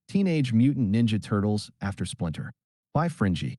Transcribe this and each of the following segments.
Teenage Mutant Ninja Turtles after Splinter. By Fringly.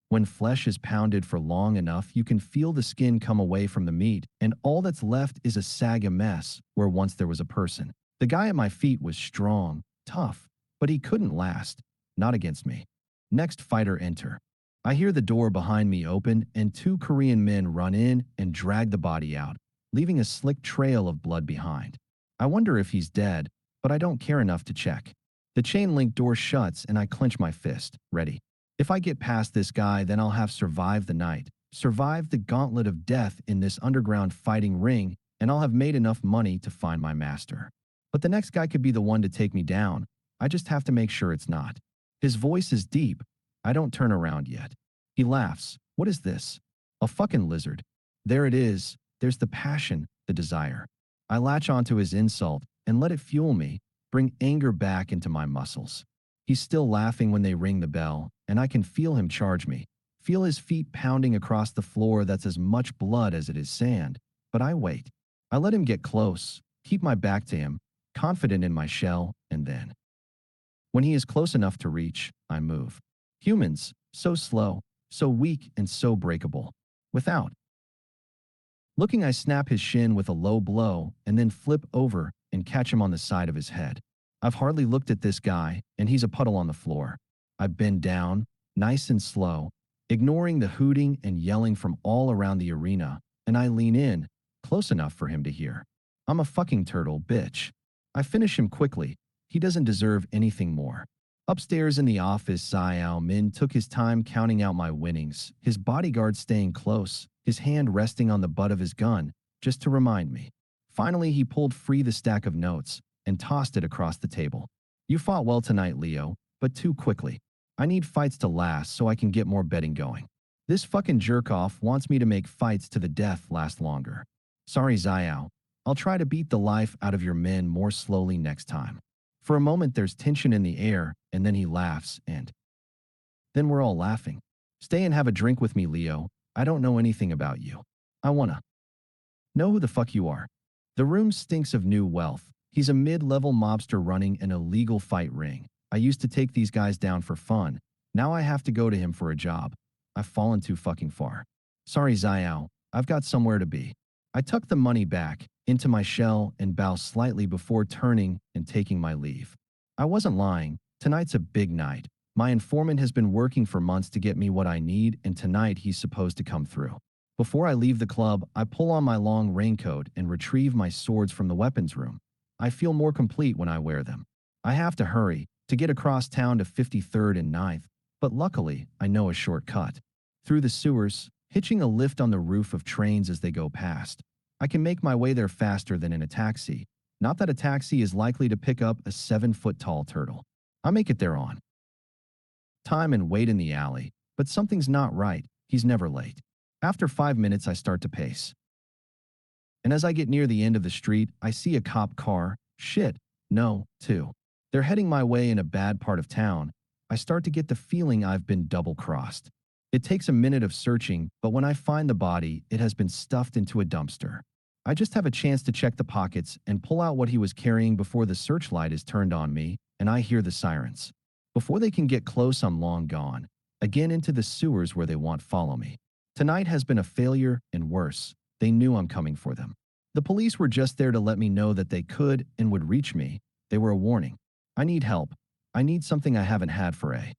When flesh is pounded for long enough, you can feel the skin come away from the meat, and all that's left is a saggy mess where once there was a person. The guy at my feet was strong, tough, but he couldn't last. Not against me. Next fighter enter. I hear the door behind me open, and two Korean men run in and drag the body out, leaving a slick trail of blood behind. I wonder if he's dead, but I don't care enough to check. The chain-link door shuts and I clench my fist, ready. If I get past this guy, then I'll have survived the night, survived the gauntlet of death in this underground fighting ring, and I'll have made enough money to find my master. But the next guy could be the one to take me down. I just have to make sure it's not. His voice is deep. I don't turn around yet. He laughs. What is this? A fucking lizard. There it is. There's the passion, the desire. I latch onto his insult and let it fuel me, bring anger back into my muscles. He's still laughing when they ring the bell, and I can feel him charge me. Feel his feet pounding across the floor that's as much blood as it is sand. But I wait. I let him get close, keep my back to him, confident in my shell, and then, when he is close enough to reach, I move. Humans, so slow, so weak, and so breakable. Without looking, I snap his shin with a low blow and then flip over and catch him on the side of his head. I've hardly looked at this guy, and he's a puddle on the floor. I bend down, nice and slow, ignoring the hooting and yelling from all around the arena, and I lean in, close enough for him to hear. I'm a fucking turtle, bitch. I finish him quickly. He doesn't deserve anything more. Upstairs in the office, Xiao Min took his time counting out my winnings, his bodyguard staying close, his hand resting on the butt of his gun, just to remind me. Finally, he pulled free the stack of notes and tossed it across the table. You fought well tonight, Leo, but too quickly. I need fights to last so I can get more betting going. This fucking jerk-off wants me to make fights to the death last longer. Sorry, Xiao. I'll try to beat the life out of your men more slowly next time. For a moment, there's tension in the air, and then he laughs, and then we're all laughing. Stay and have a drink with me, Leo. I don't know anything about you. I wanna know who the fuck you are. The room stinks of new wealth. He's a mid-level mobster running an illegal fight ring. I used to take these guys down for fun. Now I have to go to him for a job. I've fallen too fucking far. Sorry, Xiao. I've got somewhere to be. I tuck the money back into my shell and bow slightly before turning and taking my leave. I wasn't lying. Tonight's a big night. My informant has been working for months to get me what I need, and tonight he's supposed to come through. Before I leave the club, I pull on my long raincoat and retrieve my swords from the weapons room. I feel more complete when I wear them. I have to hurry to get across town to 53rd and 9th, but luckily I know a shortcut. Through the sewers, hitching a lift on the roof of trains as they go past. I can make my way there faster than in a taxi. Not that a taxi is likely to pick up a 7-foot-tall turtle. I make it there on time and wait in the alley, but something's not right. He's never late. After 5 minutes, I start to pace. And as I get near the end of the street, I see a cop car. Shit. No, two. They're heading my way in a bad part of town. I start to get the feeling I've been double-crossed. It takes a minute of searching, but when I find the body, it has been stuffed into a dumpster. I just have a chance to check the pockets and pull out what he was carrying before the searchlight is turned on me, and I hear the sirens. Before they can get close, I'm long gone. Again into the sewers where they won't follow me. Tonight has been a failure, and worse, they knew I'm coming for them. The police were just there to let me know that they could and would reach me. They were a warning. I need help. I need something I haven't had for a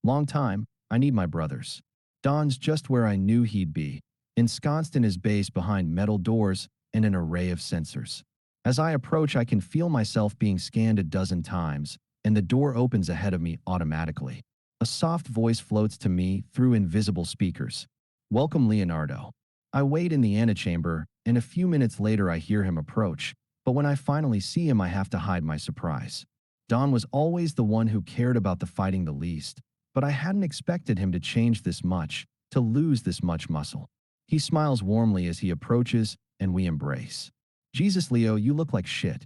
long time. I need my brothers. Don's just where I knew he'd be, ensconced in his base behind metal doors and an array of sensors. As I approach, I can feel myself being scanned a dozen times, and the door opens ahead of me automatically. A soft voice floats to me through invisible speakers. Welcome, Leonardo. I wait in the antechamber, and a few minutes later I hear him approach, but when I finally see him, I have to hide my surprise. Don was always the one who cared about the fighting the least, but I hadn't expected him to change this much, to lose this much muscle. He smiles warmly as he approaches, and we embrace. Jesus, Leo, you look like shit.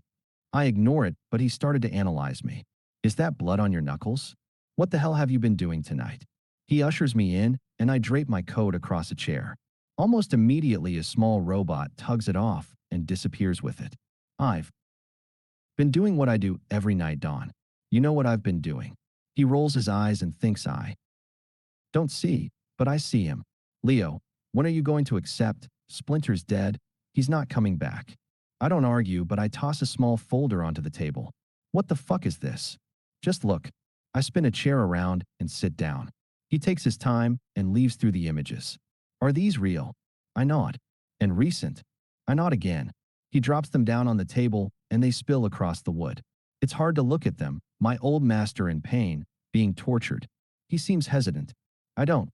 I ignore it, but he started to analyze me. Is that blood on your knuckles? What the hell have you been doing tonight? He ushers me in, and I drape my coat across a chair. Almost immediately, a small robot tugs it off and disappears with it. I've Been doing what I do every night, Dawn. You know what I've been doing. He rolls his eyes and thinks I don't see, but I see him. Leo, when are you going to accept? Splinter's dead. He's not coming back. I don't argue, but I toss a small folder onto the table. What the fuck is this? Just look. I spin a chair around and sit down. He takes his time and leaves through the images. Are these real? I nod. And recent? I nod again. He drops them down on the table and they spill across the wood. It's hard to look at them, my old master in pain, being tortured. He seems hesitant. I don't.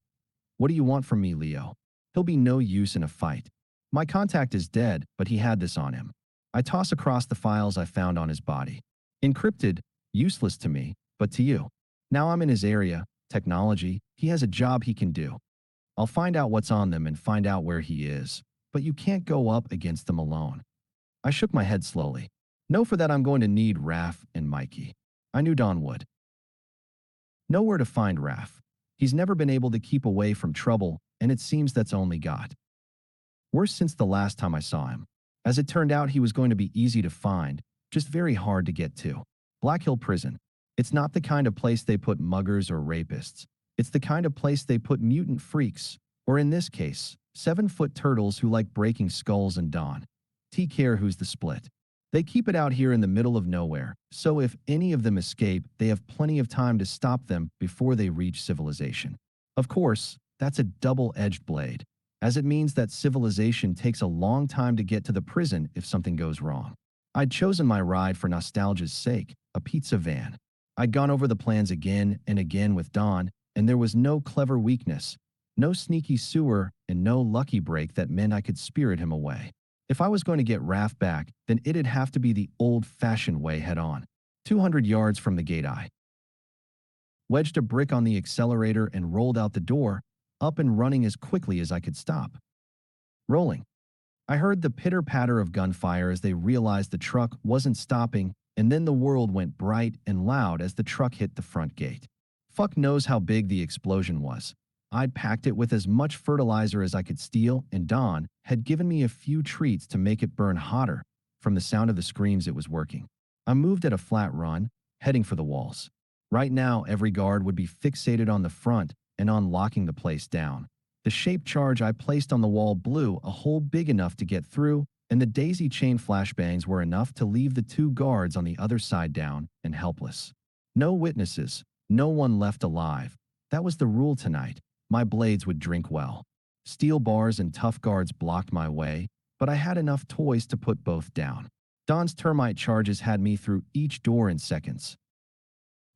What do you want from me, Leo? He'll be no use in a fight. My contact is dead, but he had this on him. I toss across the files I found on his body. Encrypted, useless to me, but to you. Now I'm in his area, technology, he has a job he can do. I'll find out what's on them and find out where he is, but you can't go up against them alone. I shook my head slowly. Know for that I'm going to need Raph and Mikey. I knew Don would. Know where to find Raph. He's never been able to keep away from trouble, and it seems that's only got worse since the last time I saw him. As it turned out, he was going to be easy to find, just very hard to get to. Black Hill Prison. It's not the kind of place they put muggers or rapists. It's the kind of place they put mutant freaks, or in this case, 7-foot turtles who like breaking skulls and dawn. Take care who's the split. They keep it out here in the middle of nowhere, so if any of them escape, they have plenty of time to stop them before they reach civilization. Of course, that's a double-edged blade, as it means that civilization takes a long time to get to the prison if something goes wrong. I'd chosen my ride for nostalgia's sake, a pizza van. I'd gone over the plans again and again with Don, and there was no clever weakness, no sneaky sewer, and no lucky break that meant I could spirit him away. If I was going to get Raph back, then it'd have to be the old-fashioned way head-on. 200 yards from the gate I wedged a brick on the accelerator and rolled out the door, up and running as quickly as I could stop. Rolling. I heard the pitter-patter of gunfire as they realized the truck wasn't stopping, and then the world went bright and loud as the truck hit the front gate. Fuck knows how big the explosion was. I'd packed it with as much fertilizer as I could steal, and Don had given me a few treats to make it burn hotter. From the sound of the screams, it was working. I moved at a flat run, heading for the walls. Right now, every guard would be fixated on the front and on locking the place down. The shape charge I placed on the wall blew a hole big enough to get through, and the daisy chain flashbangs were enough to leave the 2 guards on the other side down and helpless. No witnesses, no one left alive. That was the rule tonight. My blades would drink well. Steel bars and tough guards blocked my way, but I had enough toys to put both down. Don's termite charges had me through each door in seconds,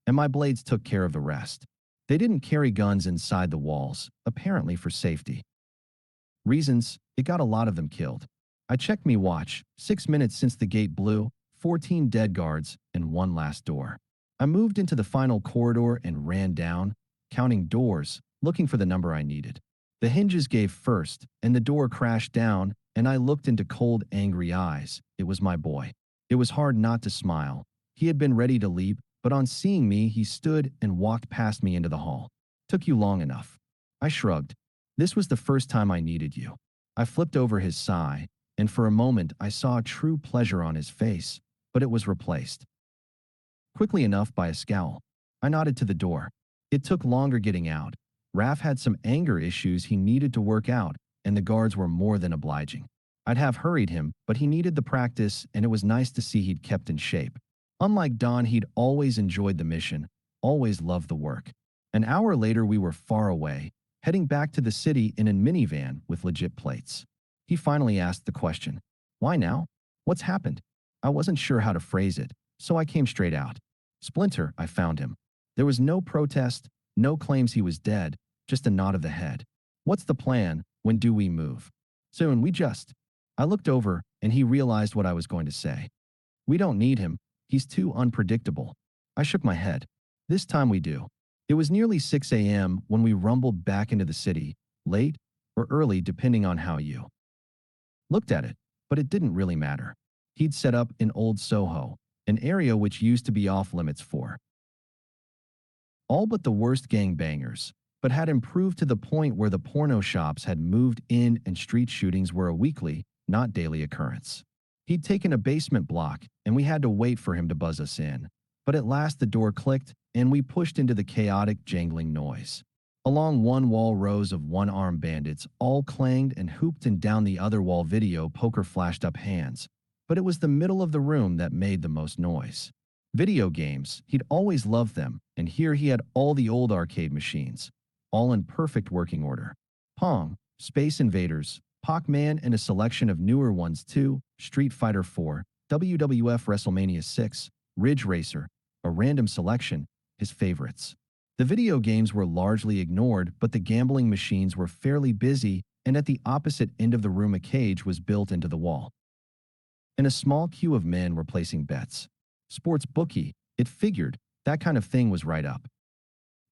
and my blades took care of the rest. They didn't carry guns inside the walls, apparently for safety reasons. It got a lot of them killed. I checked me watch, 6 minutes since the gate blew, 14 dead guards, and 1 last door. I moved into the final corridor and ran down, counting doors, looking for the number I needed. The hinges gave first, and the door crashed down, and I looked into cold, angry eyes. It was my boy. It was hard not to smile. He had been ready to leap, but on seeing me, he stood and walked past me into the hall. Took you long enough. I shrugged. This was the first time I needed you. I flipped over his sigh, and for a moment I saw true pleasure on his face, but it was replaced quickly enough by a scowl. I nodded to the door. It took longer getting out. Raph had some anger issues he needed to work out, and the guards were more than obliging. I'd have hurried him, but he needed the practice, and it was nice to see he'd kept in shape. Unlike Don, he'd always enjoyed the mission, always loved the work. An hour later, we were far away, heading back to the city in a minivan with legit plates. He finally asked the question, "Why now? What's happened?" I wasn't sure how to phrase it, so I came straight out. Splinter, I found him. There was no protest, no claims he was dead, just a nod of the head. What's the plan? When do we move? Soon, we just. I looked over, and he realized what I was going to say. We don't need him. He's too unpredictable. I shook my head. This time we do. It was nearly 6 a.m. when we rumbled back into the city, late or early depending on how you looked at it, but it didn't really matter. He'd set up in Old Soho, an area which used to be off limits for all but the worst gangbangers, but had improved to the point where the porno shops had moved in and street shootings were a weekly, not daily occurrence. He'd taken a basement block, and we had to wait for him to buzz us in. But at last the door clicked, and we pushed into the chaotic, jangling noise. Along one wall, rows of one-armed bandits all clanged and hooped, and down the other wall, video poker flashed up hands. But it was the middle of the room that made the most noise. Video games, he'd always loved them, and here he had all the old arcade machines, all in perfect working order. Pong, Space Invaders, Pac-Man, and a selection of newer ones too: Street Fighter 4, WWF WrestleMania 6, Ridge Racer, a random selection, his favorites. The video games were largely ignored, but the gambling machines were fairly busy, and at the opposite end of the room a cage was built into the wall. And a small queue of men were placing bets. Sports bookie, it figured, that kind of thing was right up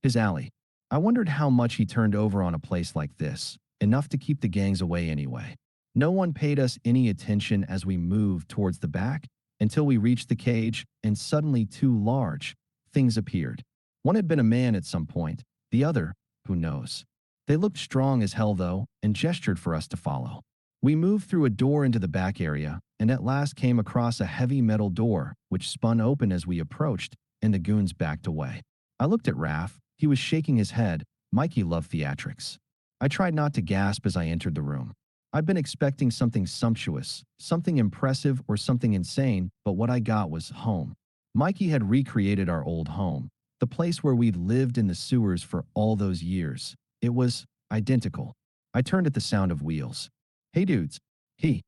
his alley. I wondered how much he turned over on a place like this, enough to keep the gangs away anyway. No one paid us any attention as we moved towards the back until we reached the cage, and suddenly two large things appeared. One had been a man at some point, the other, who knows. They looked strong as hell though, and gestured for us to follow. We moved through a door into the back area, and at last came across a heavy metal door, which spun open as we approached, and the goons backed away. I looked at Raph. He was shaking his head. Mikey loved theatrics. I tried not to gasp as I entered the room. I'd been expecting something sumptuous, something impressive, or something insane, but what I got was home. Mikey had recreated our old home, the place where we'd lived in the sewers for all those years. It was identical. I turned at the sound of wheels. "Hey dudes." He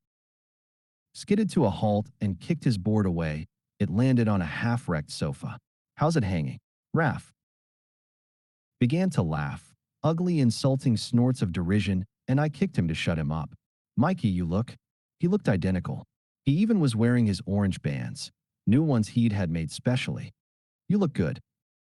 skidded to a halt and kicked his board away. It landed on a half-wrecked sofa. "How's it hanging?" Raph began to laugh, ugly, insulting snorts of derision, and I kicked him to shut him up. "Mikey, you look." He looked identical. He even was wearing his orange bands, new ones he'd had made specially. "You look good."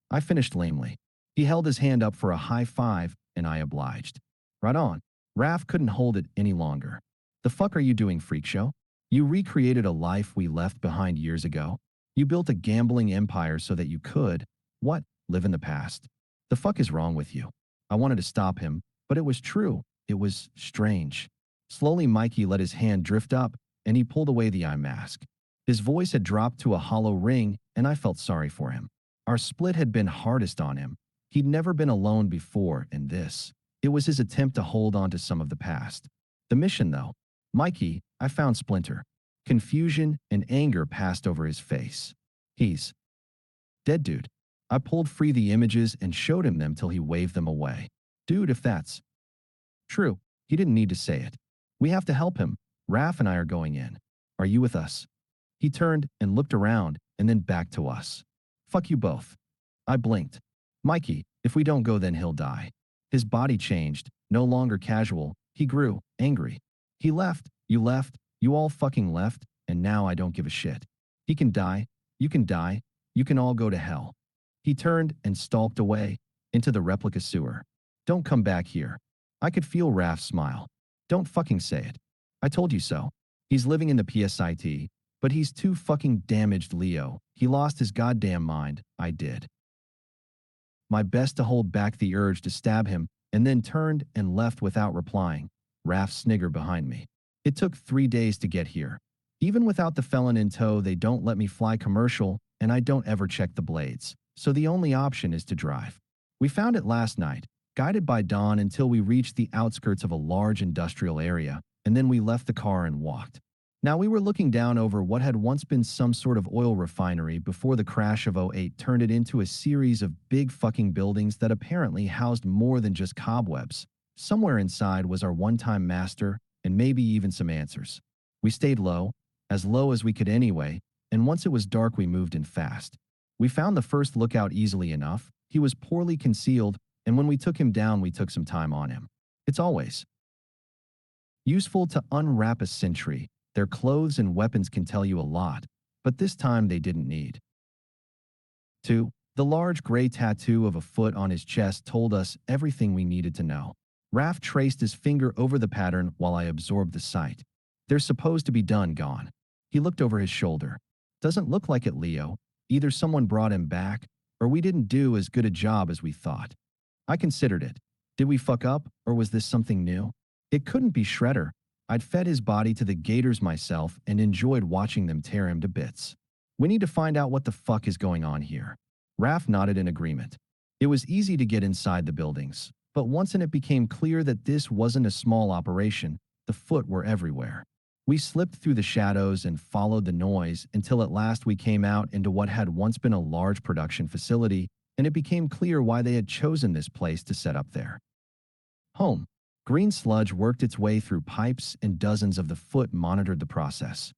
I finished lamely. He held his hand up for a high five, and I obliged. "Right on." Raph couldn't hold it any longer. "The fuck are you doing, freak show? You recreated a life we left behind years ago. You built a gambling empire so that you could, what, live in the past. The fuck is wrong with you?" I wanted to stop him, but it was true. It was strange. Slowly, Mikey let his hand drift up, and he pulled away the eye mask. His voice had dropped to a hollow ring, and I felt sorry for him. Our split had been hardest on him. He'd never been alone before, and this, it was his attempt to hold on to some of the past. The mission, though. "Mikey," I found Splinter. Confusion and anger passed over his face. "He's dead, dude." I pulled free the images and showed him them till he waved them away. "Dude, if that's true," he didn't need to say it. "We have to help him. Raph and I are going in. Are you with us?" He turned and looked around, and then back to us. "Fuck you both." I blinked. "Mikey, if we don't go, then he'll die." His body changed, no longer casual. He grew angry. "He left, you all fucking left, and now I don't give a shit. He can die, you can all go to hell." He turned and stalked away into the replica sewer. "Don't come back here." I could feel Raph's smile. "Don't fucking say it. I told you so. He's living in the PSIT, but he's too fucking damaged, Leo. He lost his goddamn mind." I did my best to hold back the urge to stab him, and then turned and left without replying. Raph sniggered behind me. "It took 3 days to get here. Even without the felon in tow, they don't let me fly commercial, and I don't ever check the blades. So the only option is to drive. We found it last night, guided by dawn until we reached the outskirts of a large industrial area, and then we left the car and walked. Now we were looking down over what had once been some sort of oil refinery before the crash of '08 turned it into a series of big fucking buildings that apparently housed more than just cobwebs. Somewhere inside was our one-time master, and maybe even some answers. We stayed low as we could anyway, and once it was dark we moved in fast. We found the first lookout easily enough. He was poorly concealed, and when we took him down, we took some time on him. It's always useful to unwrap a sentry. Their clothes and weapons can tell you a lot, but this time they didn't need to. The large gray tattoo of a foot on his chest told us everything we needed to know. Raph traced his finger over the pattern while I absorbed the sight. "They're supposed to be gone." He looked over his shoulder. "Doesn't look like it, Leo. Either someone brought him back, or we didn't do as good a job as we thought." I considered it. Did we fuck up, or was this something new? It couldn't be Shredder. I'd fed his body to the gators myself and enjoyed watching them tear him to bits. We need to find out what the fuck is going on here. Raph nodded in agreement. It was easy to get inside the buildings, but once it became clear that this wasn't a small operation, the foot were everywhere. We slipped through the shadows and followed the noise until at last we came out into what had once been a large production facility, and it became clear why they had chosen this place to set up their home. Green sludge worked its way through pipes and dozens of the foot monitored the process,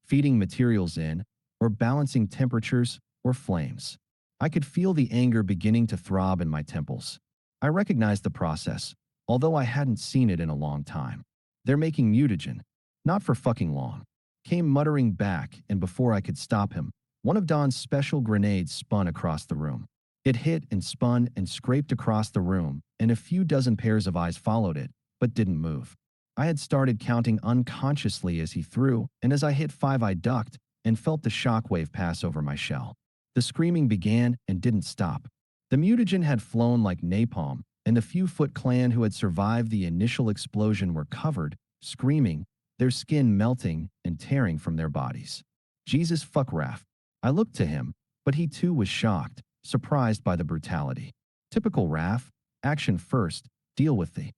feeding materials in, or balancing temperatures or flames. I could feel the anger beginning to throb in my temples. I recognized the process, although I hadn't seen it in a long time. They're making mutagen. Not for fucking long. Came muttering back, and before I could stop him, one of Don's special grenades spun across the room. It hit and spun and scraped across the room, and a few dozen pairs of eyes followed it, but didn't move. I had started counting unconsciously as he threw, and as I hit 5 I ducked and felt the shockwave pass over my shell. The screaming began and didn't stop. The mutagen had flown like napalm, and the few Foot Clan who had survived the initial explosion were covered, screaming, their skin melting and tearing from their bodies. Jesus fuck Raph. I looked to him, but he too was shocked, surprised by the brutality. Typical Raph, action first, deal with the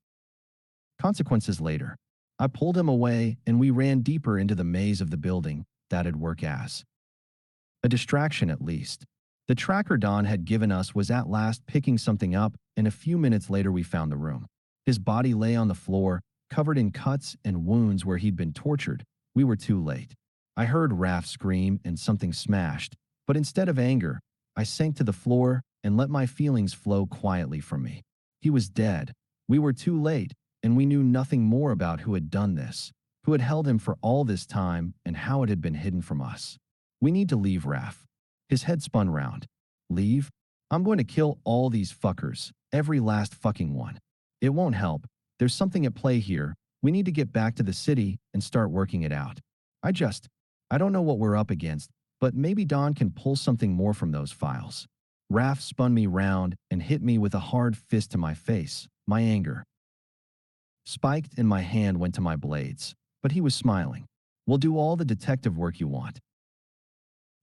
consequences later. I pulled him away and we ran deeper into the maze of the building. That'd work as a distraction at least. The tracker Don had given us was at last picking something up, and a few minutes later we found the room. His body lay on the floor, covered in cuts and wounds where he'd been tortured. We were too late. I heard Raph scream and something smashed, but instead of anger, I sank to the floor and let my feelings flow quietly from me. He was dead. We were too late, and we knew nothing more about who had done this, who had held him for all this time, and how it had been hidden from us. We need to leave Raph. His head spun round. Leave? I'm going to kill all these fuckers, every last fucking one. It won't help. There's something at play here. We need to get back to the city and start working it out. I don't know what we're up against, but maybe Don can pull something more from those files. Raph spun me round and hit me with a hard fist to my face. My anger spiked and my hand went to my blades, but he was smiling. We'll do all the detective work you want.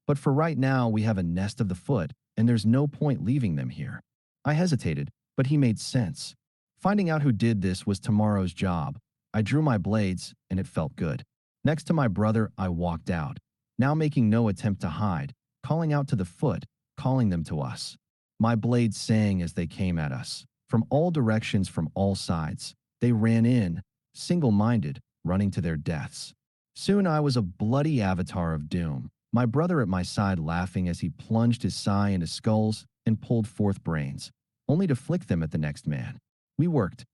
But for right now, we have a nest of the foot, and there's no point leaving them here. I hesitated, but he made sense. Finding out who did this was tomorrow's job. I drew my blades, and it felt good. Next to my brother, I walked out, now making no attempt to hide, calling out to the foot, calling them to us. My blades sang as they came at us. From all directions, from all sides. They ran in, single-minded, running to their deaths. Soon I was a bloody avatar of doom. My brother at my side laughing as he plunged his sai into skulls and pulled forth brains, only to flick them at the next man. We worked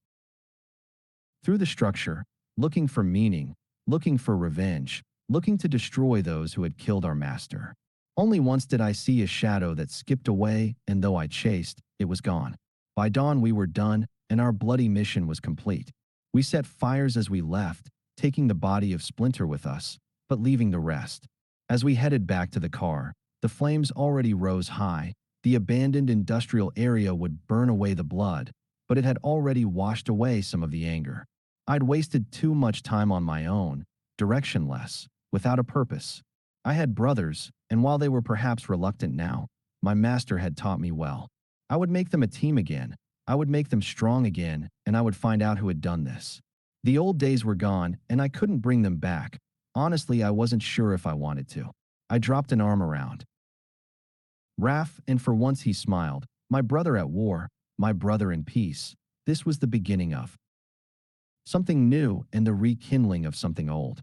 through the structure, looking for meaning, looking for revenge, looking to destroy those who had killed our master. Only once did I see a shadow that skipped away, and though I chased, it was gone. By dawn we were done, and our bloody mission was complete. We set fires as we left, taking the body of Splinter with us, but leaving the rest. As we headed back to the car, the flames already rose high. The abandoned industrial area would burn away the blood, but it had already washed away some of the anger. I'd wasted too much time on my own, directionless, without a purpose. I had brothers, and while they were perhaps reluctant now, my master had taught me well. I would make them a team again. I would make them strong again, and I would find out who had done this. The old days were gone, and I couldn't bring them back. Honestly, I wasn't sure if I wanted to. I dropped an arm around Raph, and for once he smiled. My brother at war, my brother in peace. This was the beginning of something new and the rekindling of something old.